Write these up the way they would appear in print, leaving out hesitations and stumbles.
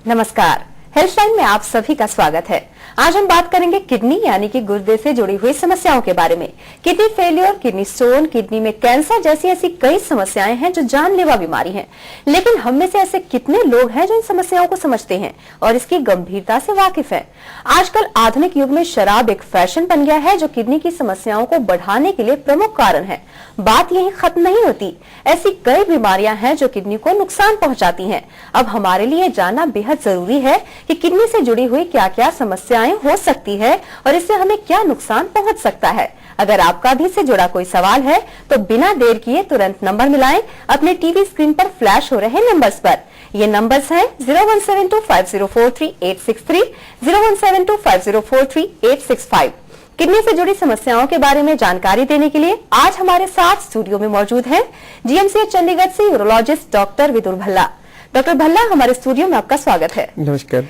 नमस्कार, health line में आप सभी का स्वागत है। आज हम बात करेंगे किडनी यानी कि गुर्दे से जुड़ी हुई समस्याओं के बारे में। Kidney failure, kidney stone, kidney में कैंसर जैसी ऐसी कई समस्याएं हैं जो जानलेवा बीमारी हैं। लेकिन हम में से ऐसे कितने लोग हैं जो इन समस्याओं को समझते हैं और इसकी गंभीरता से वाकिफ हैं? आजकल आधुनिक युग में शराब एक फैशन बन गया है जो किडनी की समस्याओं को बढ़ाने के लिए प्रमुख कारण है। बात यही खत्म नहीं होती, ऐसी कई बीमारियां हैं जो किडनी को नुकसान पहुंचाती हैं। अब हमारे लिए जानना बेहद जरूरी है कि किडनी से जुड़ी हुई क्या क्या समस्याएं हो सकती है और इससे हमें क्या नुकसान पहुंच सकता है। अगर आपका भी इससे जुड़ा कोई सवाल है तो बिना देर किए तुरंत नंबर मिलाएं अपने टीवी स्क्रीन पर फ्लैश हो रहे नंबर्स पर। ये नंबर्स हैं 01725043-863, 01725043-865। किडनी से जुड़ी समस्याओं के बारे में जानकारी देने के लिए आज हमारे साथ स्टूडियो में मौजूद हैं जीएमसीएच चंडीगढ़ से urologist doctor Vidur Bhalla. Doctor Bhalla, हमारे स्टूडियो में आपका स्वागत है। नमस्कार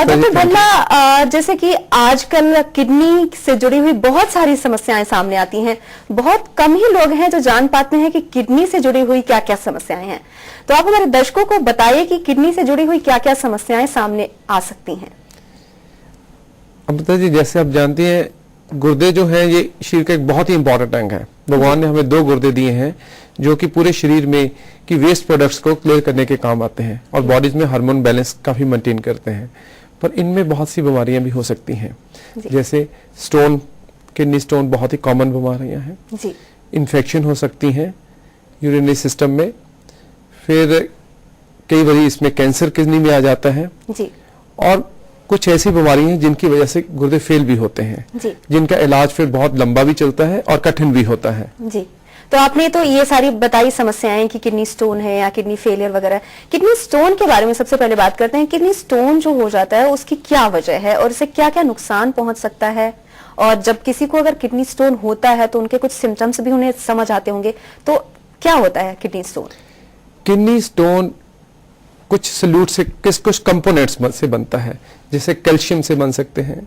डॉक्टर भल्ला, जैसे कि आजकल किडनी से जुड़ी हुई बहुत सारी समस्याएं सामने आती हैं। बहुत कम ही लोग हैं जो जान पाते हैं कि किडनी से जुड़ी हुई क्या क्या समस्याएं हैं। तो आप हमारे दर्शकों को बताइए कि किडनी से जुड़ी हुई क्या क्या समस्याएं सामने आ सकती हैं। अमृता जी, जैसे आप जानती हैं, गुर्दे जो है ये शरीर का एक बहुत ही इंपॉर्टेंट अंग है। भगवान ने हमें 2 गुर्दे दिए हैं जो कि पूरे शरीर में की वेस्ट प्रोडक्ट्स को क्लियर करने के काम आते हैं और बॉडीज में हार्मोन बैलेंस काफी मेंटेन करते हैं। पर इनमें बहुत सी बीमारियां भी हो सकती हैं, जैसे स्टोन, किडनी स्टोन बहुत ही कॉमन बीमारियां हैं। इन्फेक्शन हो सकती हैं यूरिनरी सिस्टम में, फिर कई बार इसमें कैंसर किडनी में आ जाता है और कुछ ऐसी बीमारी हैं जिनकी वजह से गुर्दे फेल भी होते हैं, जिनका इलाज फिर बहुत लंबा भी चलता है और कठिन भी होता है। जी, तो आपने तो ये सारी बताई समस्याएं कि किडनी स्टोन है या किडनी फेलियर वगैरह। किडनी स्टोन के बारे में सबसे पहले बात करते हैं। किडनी स्टोन जो हो जाता है उसकी क्या वजह है और इससे क्या क्या नुकसान पहुंच सकता है? और जब किसी को अगर किडनी स्टोन होता है तो उनके कुछ सिम्टम्स भी उन्हें समझ आते होंगे, तो क्या होता है किडनी स्टोन? किडनी स्टोन कुछ सल्यूट से कुछ कंपोनेंट्स से बनता है, जैसे कैल्शियम से बन सकते हैं,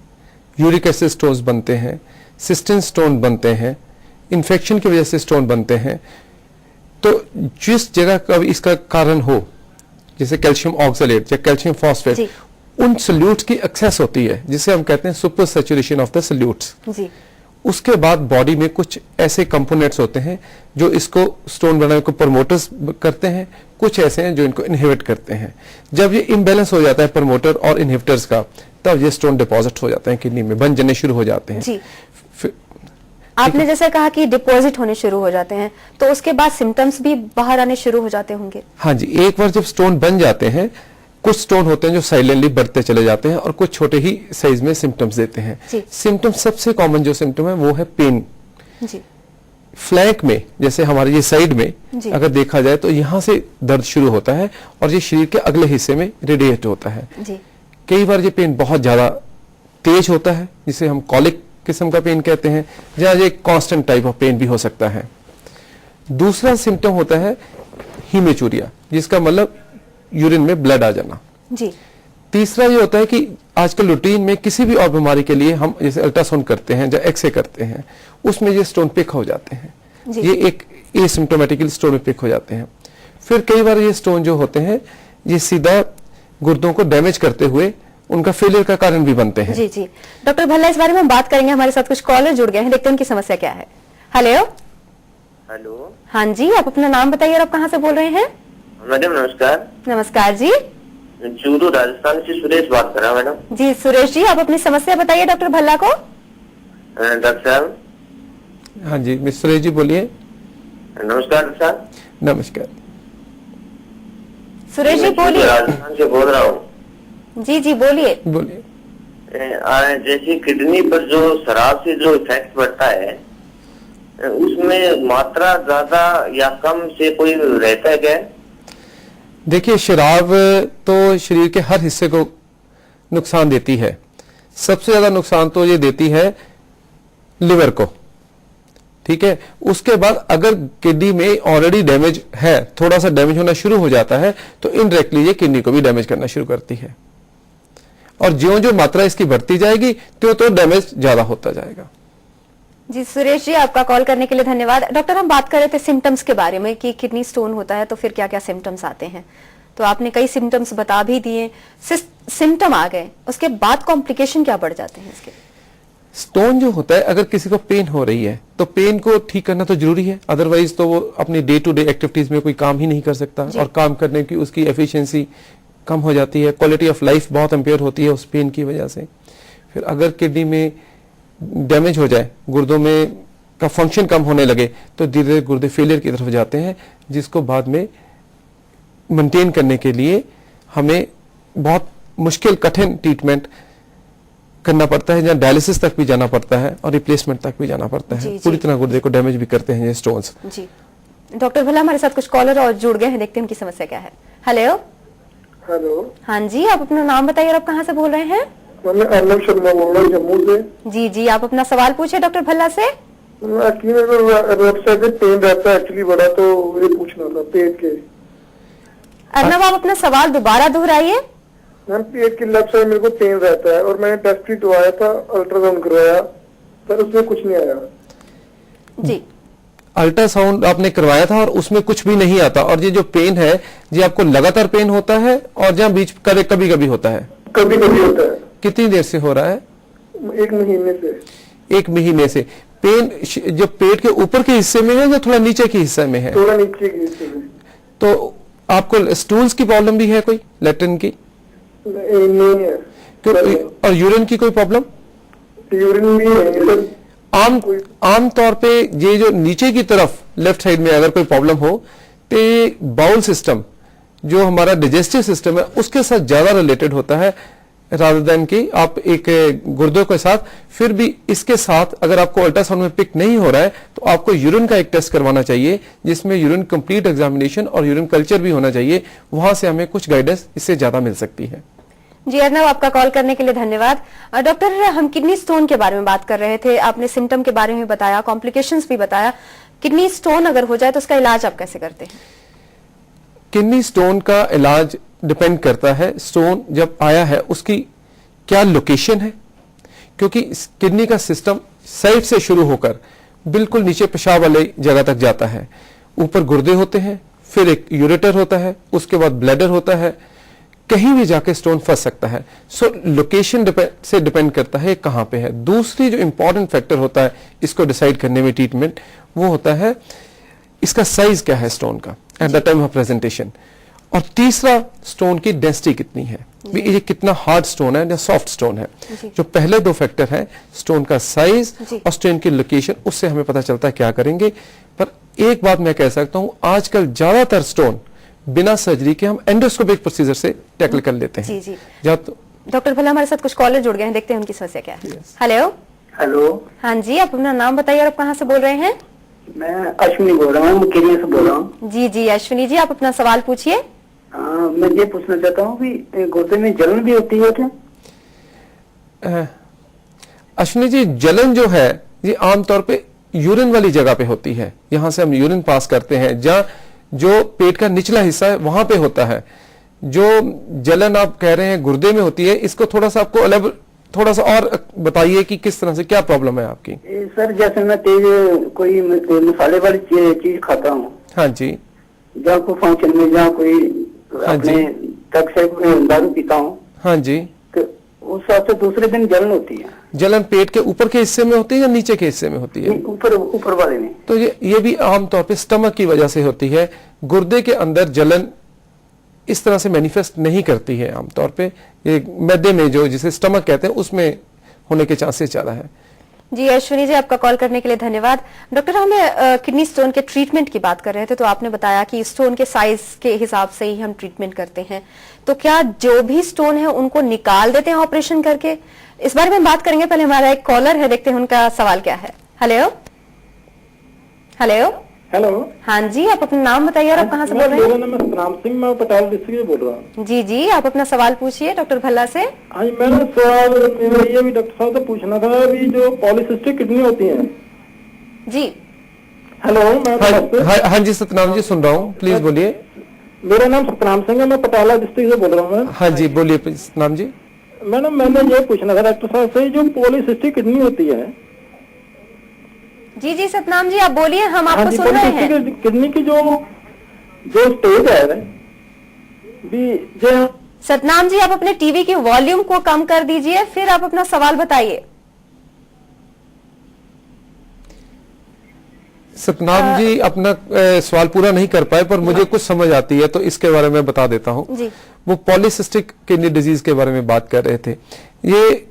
यूरिक एसिड स्टोन्स बनते हैं, सिस्टीन स्टोन बनते हैं, इन्फेक्शन की वजह से स्टोन बनते हैं। तो जिस जगह का इसका कारण हो, जैसे कैल्शियम ऑक्सलेट या कैल्शियम फॉस्फेट, उन सल्यूट्स की एक्सेस होती है जिसे हम कहते हैं super saturation of the salutes. उसके बाद बॉडी में कुछ ऐसे कंपोनेंट्स होते हैं जो इसको स्टोन बनाने को प्रमोटर्स करते हैं, कुछ ऐसे हैं जो इनको इनहिबिट करते हैं। जब ये इम्बैलेंस हो जाता है प्रमोटर और इनहिबिटर्स का, तब ये स्टोन डिपॉजिट हो जाते हैं किडनी में, बन जाने शुरू हो जाते हैं। आपने जैसे कहा कि डिपॉजिट होने शुरू हो जाते हैं, तो उसके बाद सिम्टम्स भी बाहर आने शुरू हो जाते होंगे। हाँ जी, एक बार जब स्टोन बन जाते हैं, कुछ स्टोन होते हैं जो साइलेंटली बढ़ते चले जाते हैं और कुछ छोटे ही साइज में सिम्टम्स देते हैं। सिम्टम्स सबसे कॉमन जो सिम्टम है वो है पेन। फ्लैंक में, जैसे हमारे ये साइड में अगर देखा जाए तो यहाँ से दर्द शुरू होता है और ये शरीर के अगले हिस्से में रेडिएट होता है। कई बार ये पेन बहुत ज्यादा तेज होता है, जिसे हम कॉलिक किस्म का पेन कहते हैं, जहाँ ये कांस्टेंट टाइप ऑफ पेन भी हो सकता है। दूसरा सिम्टम होता है हीमेचूरिया, जिसका मतलब यूरिन में ब्लड आ जाना। तीसरा ये होता है कि आजकल रूटीन में किसी भी और बीमारी के लिए हम जैसे अल्ट्रासाउंड करते हैं या एक्सरे करते हैं, उसमें ये स्टोन पिक हो जाते हैं। ये एक एसिम्प्टोमेटिकली स्टोन में पिक हो जाते हैं। फिर कई बार ये स्टोन जो होते हैं ये सीधा गुर्दों को डैमेज करते हुए उनका फेलियर का कारण भी बनते हैं। जी जी, डॉक्टर भल्ला, इस बारे में बात करेंगे। हमारे साथ कुछ कॉलर जुड़ गए हैं, देखते हैं उनकी समस्या क्या है। हेलो। हेलो। हाँ जी, आप अपना नाम बताइए और आप कहाँ से बोल रहे हैं? मैडम नमस्कार। नमस्कार जी। चूरू राजस्थान से सुरेश बात कर रहा हूँ मैडम। जी सुरेश जी, आप अपनी समस्या बताइए डॉक्टर भल्ला को। डॉक्टर साहब। हाँ जी, मिस सुरेश जी बोलिए। नमस्कार डॉक्टर साहब। नमस्कार सुरेश जी, बोलिए। राजस्थान से बोल रहा हूँ। जी जी, बोलिए बोलिए। जैसे किडनी पर जो शराब से जो इफेक्ट पड़ता है, उसमें मात्रा ज्यादा या कम से कोई रहता है क्या? देखिए, शराब तो शरीर के हर हिस्से को नुकसान देती है। सबसे ज्यादा नुकसान तो ये देती है लिवर को, ठीक है। उसके बाद अगर किडनी में ऑलरेडी डैमेज है, थोड़ा सा डैमेज होना शुरू हो जाता है, तो इनडायरेक्टली ये किडनी को भी डैमेज करना शुरू करती है और ज्यों ज्यों मात्रा इसकी बढ़ती जाएगी त्यों तो डैमेज ज्यादा होता जाएगा। जी सुरेश जी, आपका कॉल करने के लिए धन्यवाद। डॉक्टर, हम बात कर रहे थे सिम्टम्स के बारे में कि किडनी स्टोन होता है तो फिर क्या क्या सिम्टम्स आते हैं। तो आपने कई सिम्टम्स बता भी दिए, सिम्टम आ गए, उसके बाद कॉम्प्लिकेशन क्या बढ़ जाते हैं इसके? स्टोन जो होता है, अगर किसी को पेन हो रही है तो पेन को ठीक करना तो जरूरी है, अदरवाइज तो वो अपनी डे टू डे एक्टिविटीज में कोई काम ही नहीं कर सकता और काम करने की उसकी एफिशिएंसी कम हो जाती है, क्वालिटी ऑफ लाइफ बहुत इंपेयर होती है उस पेन की वजह से। फिर अगर किडनी में डैमेज हो जाए, गुर्दों में का फंक्शन कम होने लगे, तो धीरे धीरे गुर्दे फेलियर की तरफ जाते हैं, जिसको बाद में मेंटेन करने के लिए हमें बहुत मुश्किल कठिन ट्रीटमेंट करना पड़ता है, जहाँ डायलिसिस तक भी जाना पड़ता है और रिप्लेसमेंट तक भी जाना पड़ता है। पूरी तरह गुर्दे को डैमेज भी करते हैं ये स्टोन्स। जी डॉक्टर भल्ला, हमारे साथ कुछ कॉलर और जुड़ गए हैं, देखते हैं उनकी समस्या क्या है। हेलो। हेलो। हाँ जी, आप अपना नाम बताइए और आप कहाँ से बोल रहे हैं? मैं अर्नब शर्मा बोल रहा हूँ जम्मू से। जी जी, आप अपना सवाल पूछे डॉक्टर भल्ला से। एक्चुअली मेरे को लेफ्ट साइड में पेन रहता है एक्चुअली बड़ा, तो ये पूछना था पेट के। अर्नब, आप अपना सवाल दोबारा दोहराइए। मैम पेट के लेफ्ट साइड मेरे को पेन रहता है और मैंने टेस्ट भी करवाया था, अल्ट्रासाउंड करवाया, पर उसमें कुछ नहीं आया। जी, अल्ट्रासाउंड आपने करवाया था और उसमें कुछ भी नहीं आता, और ये जो पेन है ये आपको लगातार पेन होता है और जहाँ बीच कभी कभी होता है? कभी कभी होता है। कितनी देर से हो रहा है? 1 महीने से। 1 महीने से। पेन जो पेट के ऊपर के हिस्से में है या थोड़ा नीचे के हिस्से में है? थोड़ा नीचे के हिस्से में। तो आपको स्टूल्स की प्रॉब्लम भी है, कोई लैट्रिन की? नहीं है। क्यों? और यूरिन की कोई प्रॉब्लम? यूरिन भी है। आम तौर पे ये जो नीचे की तरफ लेफ्ट साइड में अगर कोई प्रॉब्लम हो तो बाउल सिस्टम जो हमारा डाइजेस्टिव सिस्टम है उसके साथ ज्यादा रिलेटेड होता है रादर देन कि आप एक गुर्दों के साथ। फिर भी इसके साथ अगर आपको अल्ट्रासाउंड में पिक नहीं हो रहा है तो आपको यूरिन का एक टेस्ट करवाना चाहिए, जिसमें यूरिन कंप्लीट एग्जामिनेशन और यूरिन कल्चर भी होना चाहिए। वहां से हमें कुछ गाइडेंस इससे ज्यादा मिल सकती है। जी अर्नब, आपका कॉल करने के लिए धन्यवाद। डॉक्टर, हम किडनी स्टोन के बारे में बात कर रहे थे, आपने सिम्टम के बारे में बताया, कॉम्प्लिकेशंस भी बताया। किडनी स्टोन अगर हो जाए तो उसका इलाज आप कैसे करते हैं? किडनी स्टोन का इलाज डिपेंड करता है स्टोन जब आया है उसकी क्या लोकेशन है, क्योंकि किडनी का सिस्टम साइड से शुरू होकर बिल्कुल नीचे पेशाब वाली जगह तक जाता है। ऊपर गुर्दे होते हैं, फिर एक यूरेटर होता है, उसके बाद ब्लैडर होता है, कहीं भी जाके स्टोन फंस सकता है। सो लोकेशन से डिपेंड करता है कहां पे है। दूसरी जो इंपॉर्टेंट फैक्टर होता है इसको डिसाइड करने में ट्रीटमेंट, वो होता है इसका साइज क्या है स्टोन का at the time of presentation, और तीसरा स्टोन की डेंसिटी कितनी है, ये कितना हार्ड स्टोन है या सॉफ्ट स्टोन है। जो पहले 2 फैक्टर हैं, स्टोन का साइज और स्टोन की लोकेशन, उससे हमें पता चलता है क्या करेंगे। पर एक बात मैं कह सकता हूं, आजकल ज्यादातर स्टोन बिना सर्जरी के हम एंडोस्कोपिक प्रोसीजर से टैकल कर लेते हैं। जी जी। डॉक्टर भल्ला, हमारे साथ कुछ कॉलर जुड़ गए हैं, देखते हैं उनकी समस्या क्या है। हेलो। हेलो। हाँ जी, आप अपना नाम बताइए और आप कहाँ से बोल रहे हैं? मैं अश्विनी बोल रहा हूँ, मुकेरिया से बोल रहा हूँ। जी जी अश्विनी जी, आप अपना सवाल पूछिए। मैं ये पूछना चाहता हूँ कि गुर्दे में जलन भी होती है क्या? अश्विनी जी, जलन जो है ये आमतौर पे यूरिन वाली जगह पे होती है, यहां से हम यूरिन पास करते हैं, जहाँ जो पेट का निचला हिस्सा है वहां पे होता है। जो जलन आप कह रहे हैं गुर्दे में होती है, इसको थोड़ा सा आपको अलग थोड़ा सा और बताइए कि किस तरह से क्या प्रॉब्लम है आपकी? सर जैसे मैं तेज कोई मसाले वाली चीज खाता हूँ। हाँ जी। जहाँ कोई फंक्शन में, जहाँ कोई अपने तक से दारू पीता हूँ। हाँ जी। तो उस हिसाब से दूसरे दिन जलन होती है। जलन पेट के ऊपर के हिस्से में होती है या नीचे के हिस्से में होती है? ऊपर वाले में। तो ये भी आमतौर पे स्टमक की वजह से होती है। गुर्दे के अंदर जलन इस तरह से मैनिफेस्ट नहीं करती है आमतौर पे, ये मैदे में जो जिसे स्टमक कहते हैं उसमें होने के चांसेस ज्यादा है। जी अश्विनी जी, आपका कॉल करने के लिए धन्यवाद। डॉक्टर, हमें किडनी स्टोन के ट्रीटमेंट की बात कर रहे थे, तो आपने बताया कि स्टोन के साइज के हिसाब से ही हम ट्रीटमेंट करते हैं। तो क्या जो भी स्टोन है उनको निकाल देते हैं ऑपरेशन करके? इस बारे में बात करेंगे। पहले हमारा एक कॉलर है, देखते हैं उनका सवाल क्या है। हेलो। हेलो। हेलो। हाँ जी, आप अपना नाम बताइए और आप कहाँ से बोल रहे हैं? मेरा नाम सतनाम सिंह, मैं पटाल डिस्ट्रिक्ट से बोल रहा हूँ। जी जी, आप अपना सवाल पूछिए डॉक्टर भल्ला से। हाँ, मेरा सवाल ये भी डॉक्टर साहब से पूछना था, अभी जो पॉलीसिस्टिक किडनी होती है। जी। हेलो। हाँ जी सतनाम जी, सुन रहा हूँ, प्लीज बोलिए। मेरा नाम सतनाम सिंह है, मैं पटाला डिस्ट्रिक्ट से बोल रहा हूँ। हाँ जी बोलिए सतनाम जी। मैडम, मैंने ये पूछना था डॉक्टर साहब से, जो पॉलीसिस्टिक किडनी होती है। जी जी सतनाम जी, आप बोलिए, हम आपको सुन रहे हैं। किडनी की जो स्टेज है, जी जय। सतनाम जी, आप अपने टीवी की वॉल्यूम को कम कर दीजिए, फिर आप अपना सवाल बताइए। सतनाम जी अपना सवाल पूरा नहीं कर पाए, पर मुझे कुछ समझ आती है तो इसके बारे में बता देता हूं। वो पॉलीसिस्टिक किडनी डिजीज के बारे में बात कर रहे थे। ये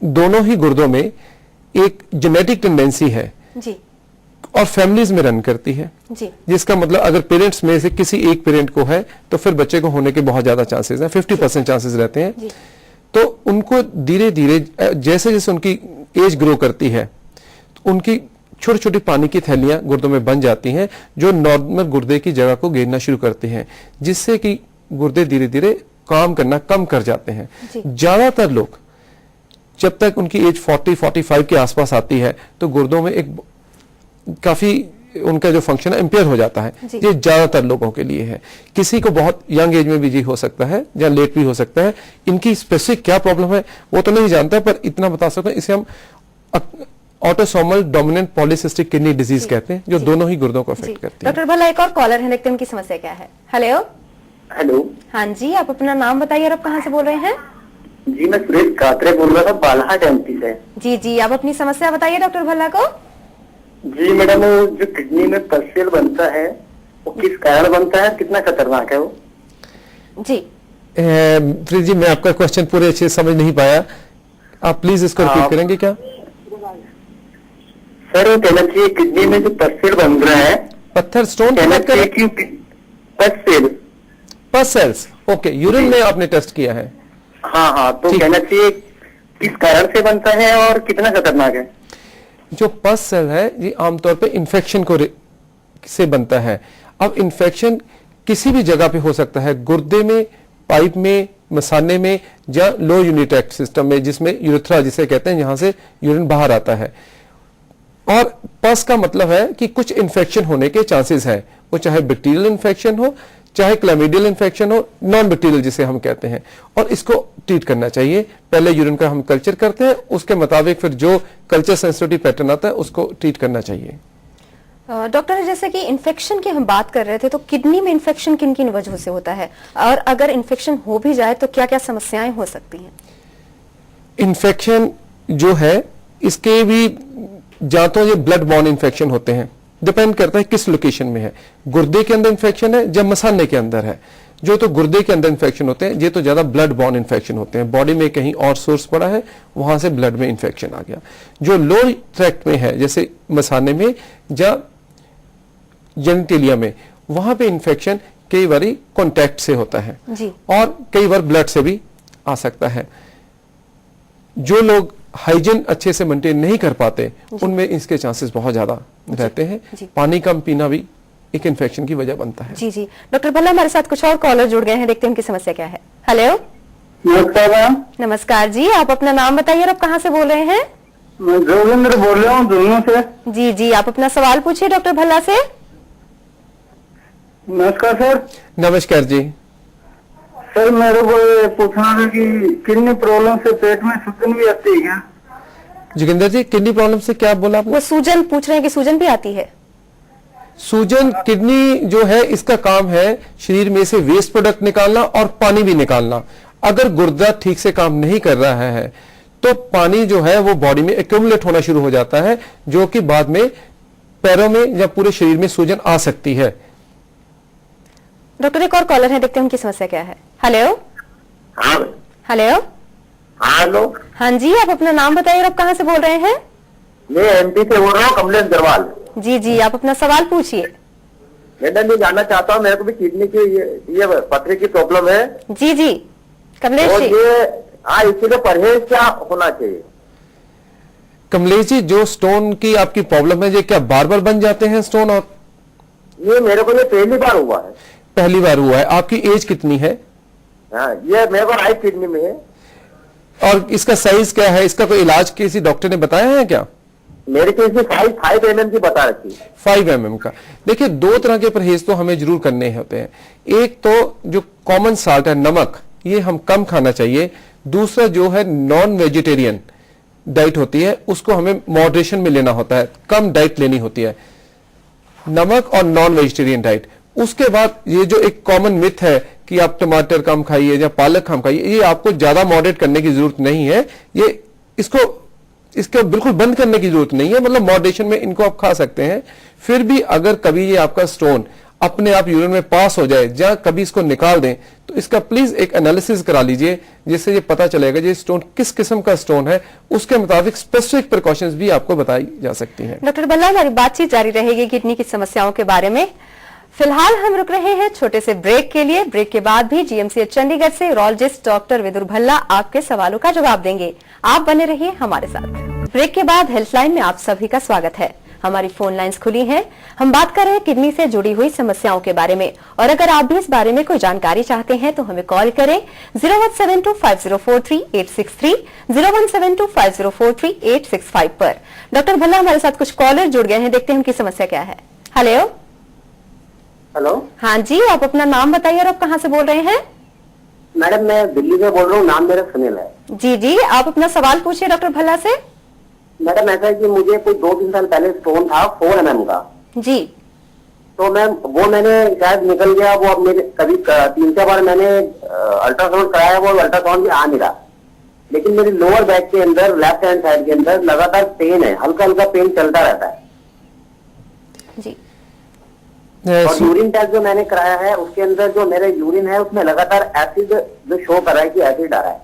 दोनों ही गुर्दों में एक जेनेटिक टेंडेंसी है जी, और फैमिलीज में रन करती है जी। जिसका मतलब अगर पेरेंट्स में से किसी एक पेरेंट को है तो फिर बच्चे को होने के बहुत ज्यादा चांसेस हैं, 50% चांसेस रहते हैं। तो उनको धीरे धीरे जैसे जैसे उनकी एज ग्रो करती है उनकी छोटी छोटी पानी की थैलियां गुर्दों में बन जाती हैं जो नॉर्मल गुर्दे की जगह को घेरना शुरू करती हैं, जिससे कि गुर्दे धीरे धीरे काम करना कम कर जाते हैं। ज्यादातर लोग जब तक उनकी एज 40-45 के आसपास आती है तो गुर्दों में एक काफी उनका जो फंक्शन है इंपेयर हो जाता है। ये ज्यादातर लोगों के लिए है। किसी को बहुत यंग एज में भी जी हो सकता है या लेट भी हो सकता है। इनकी स्पेसिफिक क्या प्रॉब्लम है वो तो नहीं जानता, पर इतना बता सकता हूं इसे हम autosomal dominant polycystic kidney disease कहते हैं, जो दोनों ही गुर्दों को अफेक्ट करती है। डॉक्टर भल्ला, एक और कॉलर है, देखते हैं उनकी समस्या क्या है। हेलो। हेलो। हाँ जी, आप अपना नाम बताइए और आप कहाँ से बोल रहे हैं? जी मैं सुरेश कात्रे बोल रहा था, बालाहाट एमपी से। जी जी, आप अपनी समस्या बताइए डॉक्टर भल्ला को। जी मैडम, वो जो किडनी में पस्सेल बनता है वो किस कारण बनता है, कितना खतरनाक है वो? जी प्लीज जी, मैं आपका क्वेश्चन पूरे अच्छे से समझ नहीं पाया, आप प्लीज इसको रिपीट करेंगे क्या? सर वो कहना चाहिए किडनी में जो पस्सेल बन रहा है, पत्थर स्टोन पस्सेल पस सेल्स। ओके, यूरिन में आपने टेस्ट किया है? हाँ हाँ, तो कहना चाहिए किस कारण से बनता है और कितना खतरनाक है? जो पस सेल है ये आमतौर पे इन्फेक्शन को से बनता है। अब इन्फेक्शन किसी भी जगह पे हो सकता है, गुर्दे में, पाइप में, मसाने में या लो यूनिट्रैक्ट सिस्टम में, जिसमें यूरेथ्रा जिसे कहते हैं, जहां से यूरिन बाहर आता है। और पस का मतलब है कि कुछ इन्फेक्शन होने के चांसेस है, वो चाहे बैक्टीरियल इन्फेक्शन हो, चाहे क्लैमिडियल इन्फेक्शन हो, नॉन बैक्टीरियल जिसे हम कहते हैं, और इसको ट्रीट करना चाहिए। पहले यूरिन का हम कल्चर करते हैं, उसके मुताबिक फिर जो कल्चर सेंसिटिविटी पैटर्न आता है उसको ट्रीट करना चाहिए। डॉक्टर, जैसे कि इन्फेक्शन की हम बात कर रहे थे, तो किडनी में इन्फेक्शन किन किन वजहों से होता है, और अगर इन्फेक्शन हो भी जाए तो क्या क्या समस्याएं हो सकती हैं? इन्फेक्शन जो है इसके भी या तो ये ब्लड बॉर्न इन्फेक्शन होते हैं, डिपेंड करता है किस लोकेशन में है। गुर्दे के अंदर इन्फेक्शन है जब मसाने के अंदर है, जो तो गुर्दे के अंदर इन्फेक्शन होते हैं, ये तो ज्यादा ब्लड बॉर्न इन्फेक्शन होते हैं, बॉडी में कहीं और सोर्स पड़ा है वहां से ब्लड में इन्फेक्शन आ गया। जो लोअर ट्रैक्ट में है जैसे मसाने में या जेनिटेलिया में, वहां पे इन्फेक्शन कई बार कॉन्टैक्ट से होता है जी। और कई बार ब्लड से भी आ सकता है। जो लोग हाइजीन अच्छे से मेंटेन नहीं कर पाते उनमें इसके चांसेस बहुत ज्यादा रहते हैं। पानी कम पीना भी एक इन्फेक्शन की वजह बनता है। जी जी। डॉक्टर भल्ला, हमारे साथ कुछ और कॉलर जुड़ गए हैं, देखते हैं उनकी समस्या क्या है। हेलो। नमस्कार मैम। नमस्कार जी, आप अपना नाम बताइए और आप कहाँ से बोल रहे हैं? मैं जोगेंद्र बोल रहा हूँ दुनिया से। जी जी, आप अपना सवाल पूछिए डॉक्टर भल्ला से। नमस्कार सर। नमस्कार जी। सर मेरे को पूछना था कि किडनी प्रॉब्लम से पेट में सूजन भी आती है क्या? जोगिंदर जी, किडनी प्रॉब्लम से क्या बोला आपने? वो सूजन पूछ रहे हैं कि सूजन भी आती है? सूजन, किडनी जो है इसका काम है शरीर में से वेस्ट प्रोडक्ट निकालना और पानी भी निकालना। अगर गुर्दा ठीक से काम नहीं कर रहा है तो पानी जो है वो बॉडी में एक्यूमुलेट होना शुरू हो जाता है, जो कि बाद में पैरों में या पूरे शरीर में सूजन आ सकती है। डॉक्टर, एक और कॉलर है, देखते हैं उनकी समस्या क्या है। हेलो। हेलो। हेलो। हाँ जी, आप अपना नाम बताइए और आप कहाँ से बोल रहे हैं? मैं एमपी से बोल रहा हूँ, कमलेश अग्रवाल। जी जी, आप अपना सवाल पूछिए। मैडम, ये जानना चाहता हूँ, मेरे को भी किडनी की ये पथरी की प्रॉब्लम है। जी जी कमलेश जी। इसके लिए परहेज क्या होना चाहिए? कमलेश जी, जो स्टोन की आपकी प्रॉब्लम है, ये क्या बार बार बन जाते हैं स्टोन? और ये मेरे को ये पहली बार हुआ है। पहली बार हुआ है? आपकी एज कितनी है? हाँ, ये मेरे को राइट किडनी में है। और इसका साइज क्या है? इसका कोई इलाज किसी डॉक्टर ने बताया है क्या? मेरे को इसमें 5 mm की बता रखी है। 5 mm का। देखिए, दो तरह के परहेज तो हमें जरूर करने होते हैं। एक तो जो कॉमन साल्ट है, नमक, ये हम कम खाना चाहिए। दूसरा जो है नॉन वेजिटेरियन डाइट होती है, उसको हमें मॉडरेशन में लेना होता है, कम डाइट लेनी होती है। नमक और नॉन वेजिटेरियन डाइट, उसके बाद ये जो एक कॉमन मिथ है कि आप टमाटर कम खाइए या पालक कम खाइए, ये आपको ज्यादा मॉडरेट करने की जरूरत नहीं है। ये इसको बिल्कुल बंद करने की जरूरत नहीं है, मतलब मॉडरेशन में इनको आप खा सकते हैं। फिर भी अगर कभी ये आपका स्टोन अपने आप यूरिन में पास हो जाए या कभी इसको निकाल दें, तो इसका प्लीज एक एनालिसिस करा लीजिए, जिससे ये पता चलेगा ये स्टोन किस किस्म का स्टोन है। उसके मुताबिक स्पेसिफिक प्रिकॉशंस भी आपको बताई जा सकती हैं। डॉक्टर भल्ला, हमारी बातचीत जारी रहेगी किडनी की समस्याओं के बारे में। फिलहाल हम रुक रहे हैं छोटे से ब्रेक के लिए। ब्रेक के बाद भी जीएमसीएच चंडीगढ़ से यूरोलॉजिस्ट डॉक्टर विदुर भल्ला आपके सवालों का जवाब देंगे। आप बने रहिए हमारे साथ। ब्रेक के बाद हेल्पलाइन में आप सभी का स्वागत है। हमारी फोन लाइंस खुली हैं। हम बात कर रहे हैं किडनी से जुड़ी हुई समस्याओं के बारे में, और अगर आप भी इस बारे में कोई जानकारी चाहते हैं तो हमें कॉल करें 01725043863, 01725043865 पर। डॉक्टर भल्ला, हमारे साथ कुछ कॉलर जुड़ गए हैं, देखते हैं उनकी समस्या क्या है। हेलो। हेलो। हाँ जी, आप अपना नाम बताइए और आप कहाँ से बोल रहे हैं? मैडम मैं दिल्ली से बोल रहा हूँ, नाम मेरा सुनील है। जी जी, आप अपना सवाल पूछिए डॉक्टर भल्ला से। मैडम ऐसा है कि मुझे कोई 2-3 साल पहले स्टोन था 4 mm का जी, तो मैंने शायद निकल गया। वो अब मेरे कभी 3-4 बार मैंने अल्ट्रासाउंड कराया, वो अल्ट्रासाउंड भी आ नहीं रहा। लेकिन मेरी लोअर बैक के अंदर लेफ्ट हैंड साइड के अंदर लगातार पेन है, हल्का हल्का पेन चलता रहता है जी। और यूरिन टेस्ट जो मैंने कराया है उसके अंदर जो मेरा यूरिन है उसमें लगातार एसिड जो शो कर रहा है कि एसिड आ रहा है,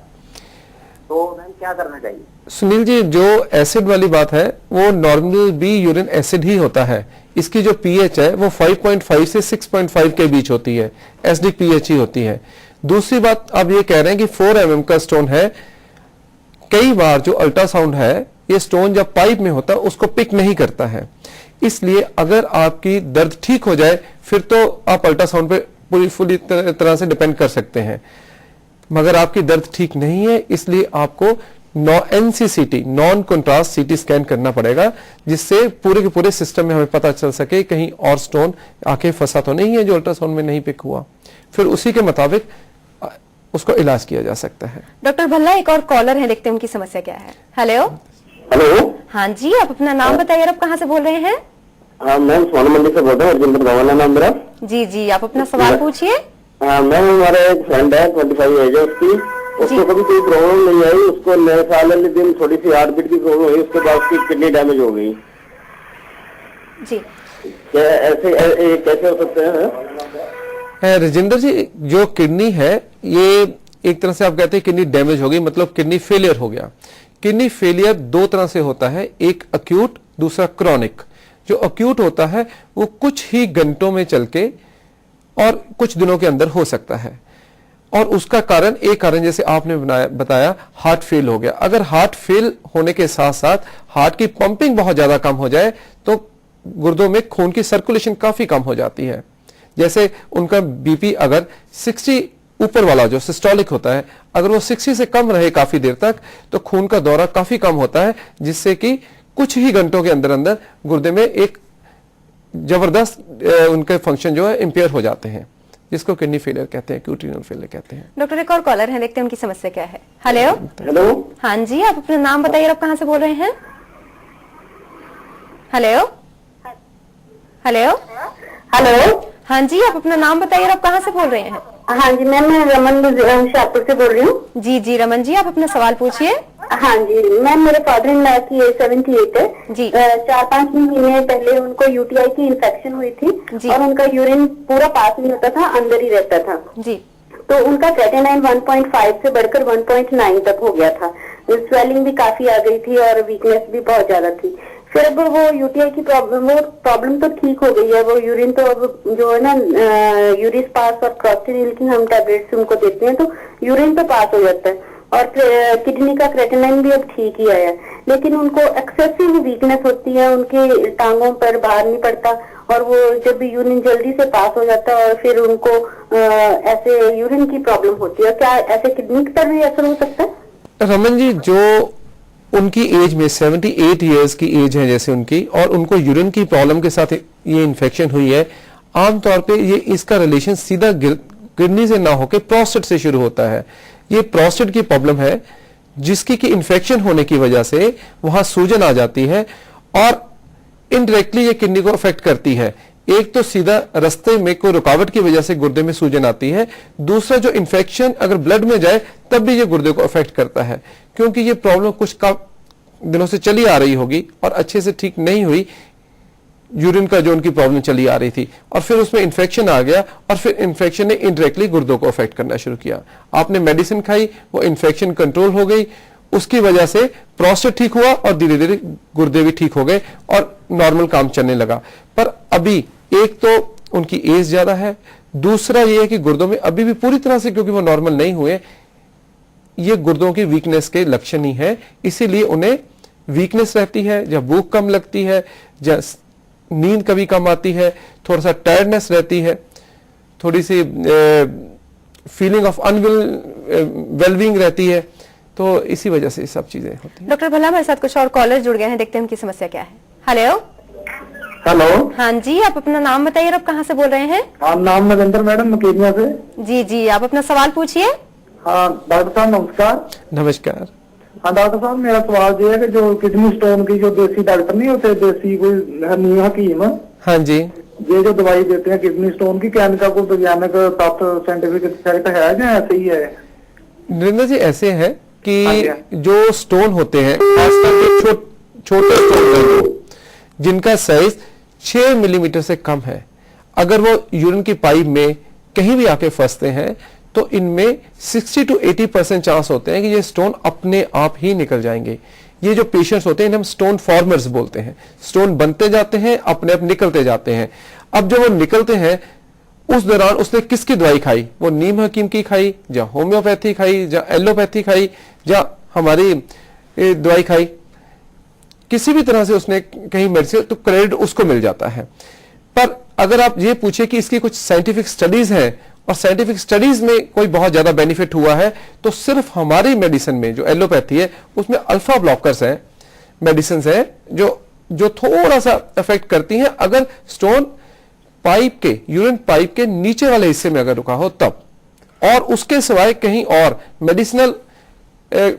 तो मैम क्या करना चाहिए? सुनील जी, जो एसिड वाली बात है वो नॉर्मल भी यूरिन एसिड ही होता है। इसकी जो पीएच है वो 5.5 से 6.5 के बीच होती है, एसिडिक पीएच ही होती है। दूसरी बात, आप ये कह रहे हैं कि 4 mm का स्टोन है। कई बार जो अल्ट्रासाउंड है, ये स्टोन जब पाइप में होता है उसको पिक नहीं करता है। इसलिए अगर आपकी दर्द ठीक हो जाए फिर तो आप अल्ट्रासाउंड पे पूरी तरह से डिपेंड कर सकते हैं, मगर आपकी दर्द ठीक नहीं है, इसलिए आपको NCCT non contrast CT scan करना पड़ेगा, जिससे पूरे के पूरे सिस्टम में हमें पता चल सके कहीं और स्टोन आके फंसा तो नहीं है जो अल्ट्रासाउंड में नहीं पिक हुआ। फिर उसी के मुताबिक उसको इलाज किया जा सकता है। डॉक्टर भल्ला, एक और कॉलर है, देखते हैं उनकी समस्या क्या है। हेलो। हेलो। हाँ जी, आप अपना नाम बताइए और आप कहाँ से बोल रहे हैं? मैम सोना मंडी से बोल रहा हूँ, अर्जुन भगवान नाम मेरा। जी जी, आप अपना सवाल पूछिए। मैम हमारा एक फ्रेंड है, 25 एज है उसकी, उसको कभी कोई प्रॉब्लम नहीं आई। उसको नए साल वाले दिन थोड़ी सी हार्ट बीट की प्रॉब्लम हुई, उसके बाद उसकी किडनी डैमेज हो गई जी। क्या ऐसे कैसे हो सकते हैं? राजेंद्र जी, जो किडनी है ये एक तरह से आप कहते हैं किडनी डैमेज हो गई, मतलब किडनी फेलियर हो गया। किडनी फेलियर 2 तरह से होता है, एक अक्यूट, दूसरा क्रॉनिक। जो अक्यूट होता है वो कुछ ही घंटों में चल के और कुछ दिनों के अंदर हो सकता है, और उसका कारण एक कारण जैसे आपने बताया हार्ट फेल हो गया। अगर हार्ट फेल होने के साथ साथ हार्ट की पंपिंग बहुत ज्यादा कम हो जाए तो गुर्दों में खून की सर्कुलेशन काफी कम हो जाती है। जैसे उनका बीपी अगर 60 ऊपर वाला जो सिस्टोलिक होता है, अगर वो 60 से कम रहे काफी देर तक तो खून का दौरा काफी कम होता है, जिससे कि कुछ ही घंटों के अंदर अंदर गुर्दे में एक जबरदस्त उनके फंक्शन जो है इंपेयर हो जाते हैं, जिसको किडनी फेलियर कहते हैं, एक्यूट रीनल फेलियर कहते हैं। डॉक्टर, एक और कॉलर है, देखते हैं उनकी समस्या क्या है। हेलो। हेलो। हाँ जी, आप अपना नाम बताइए और आप कहाँ से बोल रहे हैं? हेलो। हेलो। हेलो। हाँ जी, आप अपना नाम बताइए और आप कहाँ से बोल रहे हैं? हाँ जी मैम, मैं रमन शाहपुर से बोल रही हूँ। जी जी रमन जी, आप अपना सवाल पूछिए। हाँ जी मैम, मेरे फादर इन लॉ की एज 78 है जी। 4-5 महीने पहले उनको यूटीआई की इन्फेक्शन हुई थी जी। और उनका यूरिन पूरा पास नहीं होता था, अंदर ही रहता था जी। तो उनका क्रेटिनाइन 1.5 से बढ़कर 1.9 तक हो गया था। स्वेलिंग भी काफी आ गई थी और वीकनेस भी बहुत ज्यादा थी। फिर अब वो यूटीआई की प्रॉब्लम तो ठीक हो गई है। वो यूरिन तो अब जो है ना यूरिस पास और क्रॉस्टिनिल की हम टैबलेट्स उनको देते हैं तो यूरिन तो पास हो जाता है और किडनी का क्रेटिनाइन भी अब ठीक ही आया है। लेकिन उनको एक्सेसिव वीकनेस होती है, उनके टांगों पर भार नहीं पड़ता और वो जब भी यूरिन जल्दी से पास हो जाता है और फिर उनको ऐसे यूरिन की प्रॉब्लम होती है। क्या ऐसे किडनी पर भी असर हो सकता है? रमन जी, जो उनकी एज में 78 इयर्स की एज है जैसे उनकी, और उनको यूरिन की प्रॉब्लम के साथ ये इन्फेक्शन हुई है, आमतौर पे ये इसका रिलेशन सीधा किडनी से ना होकर प्रोस्टेट से शुरू होता है। ये प्रोस्टेट की प्रॉब्लम है जिसकी कि इन्फेक्शन होने की वजह से वहां सूजन आ जाती है और इनडायरेक्टली ये किडनी को अफेक्ट करती है। एक तो सीधा रास्ते में कोई रुकावट की वजह से गुर्दे में सूजन आती है, दूसरा जो इन्फेक्शन अगर ब्लड में जाए तब भी ये गुर्दे को अफेक्ट करता है, क्योंकि ये प्रॉब्लम कुछ दिनों से चली आ रही होगी और अच्छे से ठीक नहीं हुई। यूरिन का जो उनकी प्रॉब्लम चली आ रही थी और फिर उसमें इन्फेक्शन आ गया और फिर इन्फेक्शन ने इनडायरेक्टली गुर्दों को अफेक्ट करना शुरू किया। आपने मेडिसिन खाई, वो इन्फेक्शन कंट्रोल हो गई, उसकी वजह से प्रोस्टेट ठीक हुआ और धीरे धीरे गुर्दे भी ठीक हो गए और नॉर्मल काम चलने लगा। पर अभी एक तो उनकी एज ज्यादा है, दूसरा ये है कि गुर्दों में अभी भी पूरी तरह से, क्योंकि वो नॉर्मल नहीं हुए, ये गुर्दों की वीकनेस के लक्षण ही है, इसीलिए उन्हें वीकनेस रहती है, जब भूख कम लगती है, जब नींद कभी कम आती है, थोड़ा सा टायर्डनेस रहती है, थोड़ी सी फीलिंग ऑफ वेलबींग रहती है, तो इसी वजह से सब चीजें होती हैं। डॉक्टर भल्ला, हमारे साथ कुछ और कॉलर जुड़ गए हैं, देखते हैं उनकी समस्या क्या है। हेलो। हेलो। हाँ जी, आप अपना नाम बताइए और आप कहाँ से बोल रहे हैं? हाँ, नाम नरेंद्र मैडम, मकेनिया से। जी जी, आप अपना सवाल पूछिए। हाँ डॉक्टर साहब नमस्कार। नमस्कार। हाँ डॉक्टर साहब, मेरा सवाल ये है कि जो किडनी स्टोन की जो देसी डॉक्टर नहीं होते, देसी कोई हकीम, हाँ जी, ये जो दवाई देते हैं किडनी स्टोन की, क्या इनका कोई वैज्ञानिक तथ्य साइंटिफिक फैक्ट है या ऐसे ही है? नरेंद्र जी, ऐसे है कि हाँ जो स्टोन होते हैं, खासकर छोटे स्टोन हैं वो, जिनका साइज 6 मिलीमीटर से कम है, अगर वो यूरिन की पाइप में कहीं भी आके फंसते हैं तो इनमें 60 to 80% चांस होते हैं कि ये स्टोन अपने आप ही निकल जाएंगे। ये जो पेशेंट्स होते हैं इन्हें हम स्टोन फॉर्मर्स बोलते हैं। स्टोन बनते जाते हैं, अपने आप निकलते जाते हैं। अब जब वो निकलते हैं, उस दौरान उसने किसकी दवाई खाई? वो नीम हकीम की खाई, या होम्योपैथी खाई, या एलोपैथी खाई, या हमारी दवाई खाई, किसी भी तरह से उसने कहीं मेडिसिन, तो क्रेडिट उसको मिल जाता है। पर अगर आप ये पूछे कि इसकी कुछ साइंटिफिक स्टडीज हैं और साइंटिफिक स्टडीज में कोई बहुत ज्यादा बेनिफिट हुआ है, तो सिर्फ हमारी मेडिसिन में जो एलोपैथी है उसमें अल्फा ब्लॉकर्स हैं, मेडिसिन है जो थोड़ा सा इफेक्ट करती हैं अगर स्टोन पाइप के, यूरिन पाइप के नीचे वाले हिस्से में अगर रुका हो तब, और उसके सिवाय कहीं और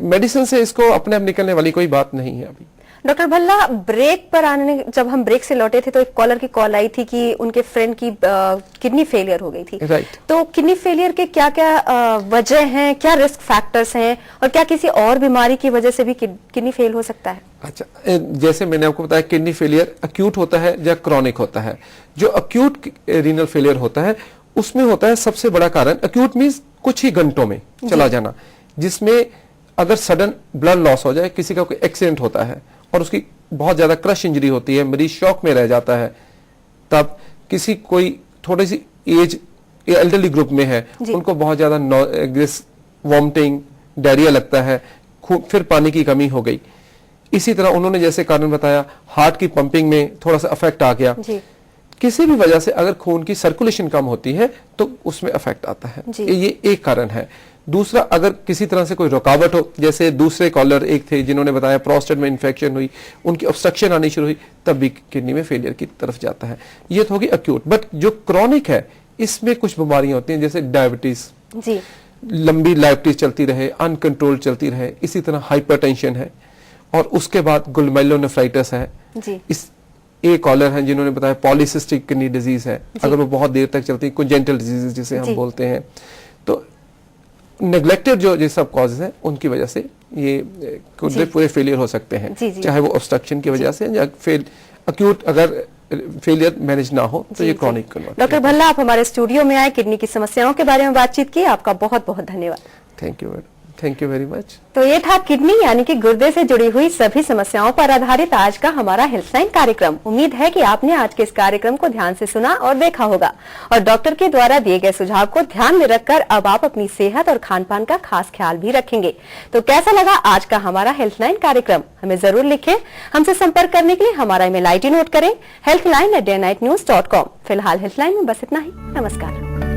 मेडिसिन से इसको अपने आप निकलने वाली कोई बात नहीं है अभी। डॉक्टर भल्ला, ब्रेक पर जब हम ब्रेक से लौटे थे तो एक कॉलर की कॉल आई थी कि उनके फ्रेंड की किडनी फेलियर हो गई थी। राइट। तो किडनी फेलियर के क्या क्या वजह हैं, क्या रिस्क फैक्टर्स हैं, और क्या किसी और बीमारी की वजह से भी किडनी फेल हो सकता है? अच्छा, जैसे मैंने आपको बताया, किडनी फेलियर अक्यूट होता है या क्रॉनिक होता है। जो अक्यूट रीनल फेलियर होता है उसमें होता है सबसे बड़ा कारण, अक्यूट मींस कुछ ही घंटों में चला जाना, जिसमें अगर सडन ब्लड लॉस हो जाए, किसी का कोई एक्सीडेंट होता है और उसकी बहुत ज्यादा क्रश इंजरी होती है, मरीज शॉक में रह जाता है, तब किसी कोई थोड़ी सी एज एल्डरली ग्रुप में है, उनको बहुत ज्यादा वॉमिटिंग, डायरिया लगता है, फिर पानी की कमी हो गई। इसी तरह उन्होंने जैसे कारण बताया, हार्ट की पंपिंग में थोड़ा सा अफेक्ट आ गया, किसी भी वजह से अगर खून की सर्कुलेशन कम होती है तो उसमें अफेक्ट आता है, ये एक कारण है। दूसरा, अगर किसी तरह से कोई रुकावट हो, जैसे दूसरे कॉलर एक थे जिन्होंने बताया प्रोस्टेट में इन्फेक्शन हुई, उनकी ऑब्स्ट्रक्शन आनी शुरू हुई, तब भी किडनी में फेलियर की तरफ जाता है। ये तो होगी अक्यूट। बट जो क्रॉनिक है, इसमें कुछ बीमारियां होती हैं, जैसे डायबिटीज, लंबी डायबिटीज चलती रहे, अनकंट्रोल चलती रहे, इसी तरह हाइपरटेंशन है, और उसके बाद ग्लोमेरुलोनेफ्राइटिस है। इस एक कॉलर हैं जिन्होंने बताया पॉलीसिस्टिक किडनी डिजीज है, अगर वो बहुत देर तक चलती है, कंजेनिटल डिजीज जिसे हम बोलते हैं। तो नेग्लेक्टेड जो ये सब कॉजेज हैं, उनकी वजह से ये पूरे फेलियर हो सकते हैं, चाहे वो ऑब्स्ट्रक्शन की वजह से या अक्यूट अगर फेलियर मैनेज ना हो तो ये क्रॉनिक कन्वर्ट। डॉक्टर भल्ला, आप हमारे स्टूडियो में आए, किडनी की समस्याओं के बारे में बातचीत की, आपका बहुत बहुत धन्यवाद। Thank you madam, thank you very much. तो ये था किडनी यानी कि गुर्दे से जुड़ी हुई सभी समस्याओं पर आधारित आज का हमारा हेल्पलाइन कार्यक्रम। उम्मीद है कि आपने आज के इस कार्यक्रम को ध्यान से सुना और देखा होगा, और डॉक्टर के द्वारा दिए गए सुझाव को ध्यान में रखकर अब आप अपनी सेहत और खान पान का खास ख्याल भी रखेंगे। तो कैसा लगा आज का हमारा हेल्पलाइन कार्यक्रम, हमें जरूर लिखें। हमसे संपर्क करने के लिए हमारा ईमेल ID नोट करें, healthline@dayandnightnews.com। फिलहाल हेल्पलाइन में बस इतना ही। नमस्कार।